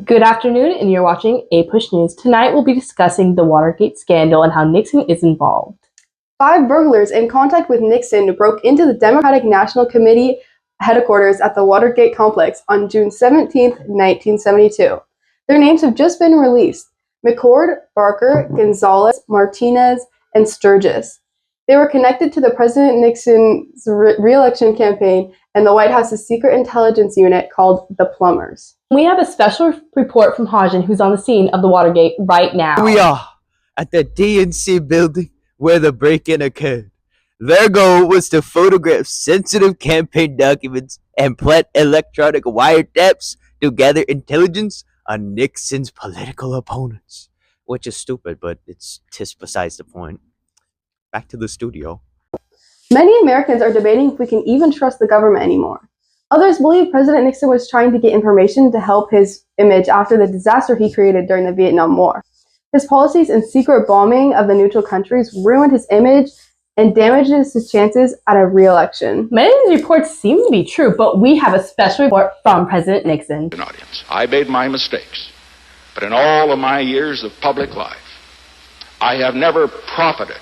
Good afternoon, and you're watching APUSH News. Tonight we'll be discussing the Watergate scandal and how Nixon is involved. 5 burglars in contact with Nixon broke into the Democratic National Committee headquarters at the Watergate complex on June 17, 1972. Their names have just been released: McCord, Barker, Gonzalez, Martinez, and Sturgis. They were connected to the President Nixon's re-election campaign and the White House's secret intelligence unit called the Plumbers. We have a special report from Hajan, who's on the scene of the Watergate right now. We are at the DNC building where the break-in occurred. Their goal was to photograph sensitive campaign documents and plant electronic wiretaps to gather intelligence on Nixon's political opponents. Which is stupid, but it's just besides the point. Back to the studio. Many Americans are debating if we can even trust the government anymore. Others believe President Nixon was trying to get information to help his image after the disaster he created during the Vietnam War. His policies and secret bombing of the neutral countries ruined his image and damaged his chances at a re-election. Many of these reports seem to be true, but we have a special report from President Nixon. I made my mistakes, but in all of my years of public life, I have never profited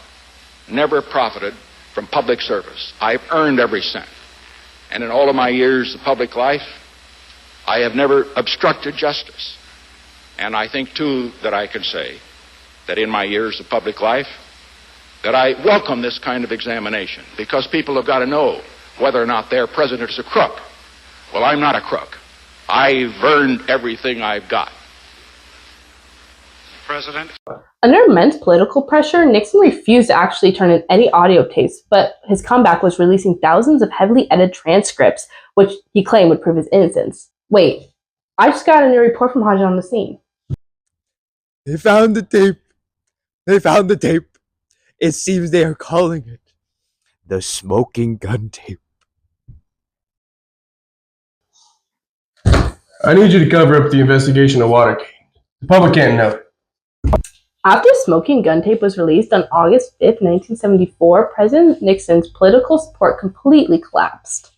from public service. I've earned every cent. And in all of my years of public life, I have never obstructed justice. And I think, too, that I can say that in my years of public life, that I welcome this kind of examination, because people have got to know whether or not their president is a crook. Well, I'm not a crook. I've earned everything I've got. President? Under immense political pressure, Nixon refused to actually turn in any audio tapes, but his comeback was releasing thousands of heavily edited transcripts, which he claimed would prove his innocence. Wait, I just got a new report from Hajan on the scene. They found the tape. It seems they are calling it the smoking gun tape. I need you to cover up the investigation of Watergate. The public can't know. After Smoking Gun Tape was released on August 5, 1974, President Nixon's political support completely collapsed.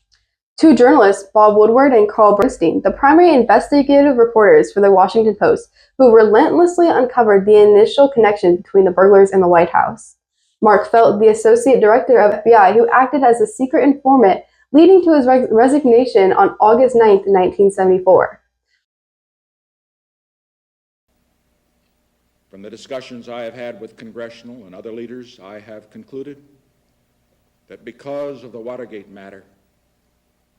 2 journalists, Bob Woodward and Carl Bernstein, the primary investigative reporters for the Washington Post, who relentlessly uncovered the initial connection between the burglars and the White House. Mark Felt, the associate director of FBI, who acted as a secret informant, leading to his resignation on August 9, 1974. From the discussions I have had with congressional and other leaders, I have concluded that because of the Watergate matter,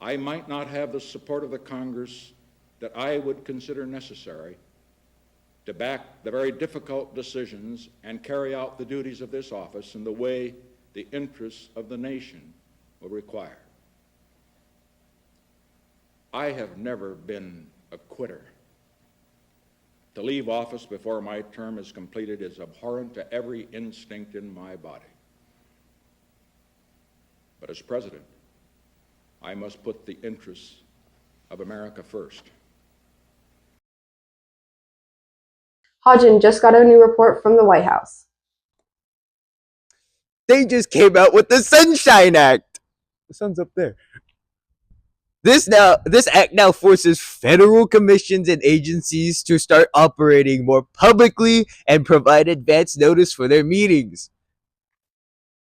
I might not have the support of the Congress that I would consider necessary to back the very difficult decisions and carry out the duties of this office in the way the interests of the nation will require. I have never been a quitter. To leave office before my term is completed is abhorrent to every instinct in my body. But as president, I must put the interests of America first. Hajan just got a new report from the White House. They just came out with the Sunshine Act. The sun's up there. This act now forces federal commissions and agencies to start operating more publicly and provide advance notice for their meetings.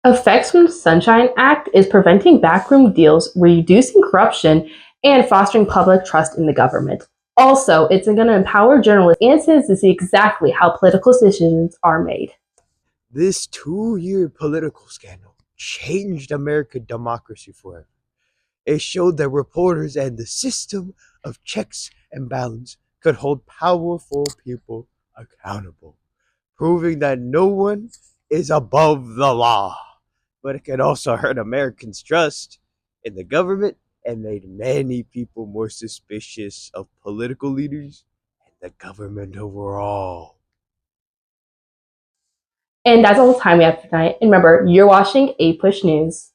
Effects from the Sunshine Act is preventing backroom deals, reducing corruption, and fostering public trust in the government. Also, it's going to empower journalists and citizens to see exactly how political decisions are made. This 2-year political scandal changed American democracy forever. It showed that reporters and the system of checks and balance could hold powerful people accountable, proving that no one is above the law. But it can also hurt Americans' trust in the government and made many people more suspicious of political leaders and the government overall. And that's all the time we have for tonight. And remember, you're watching APUSH News.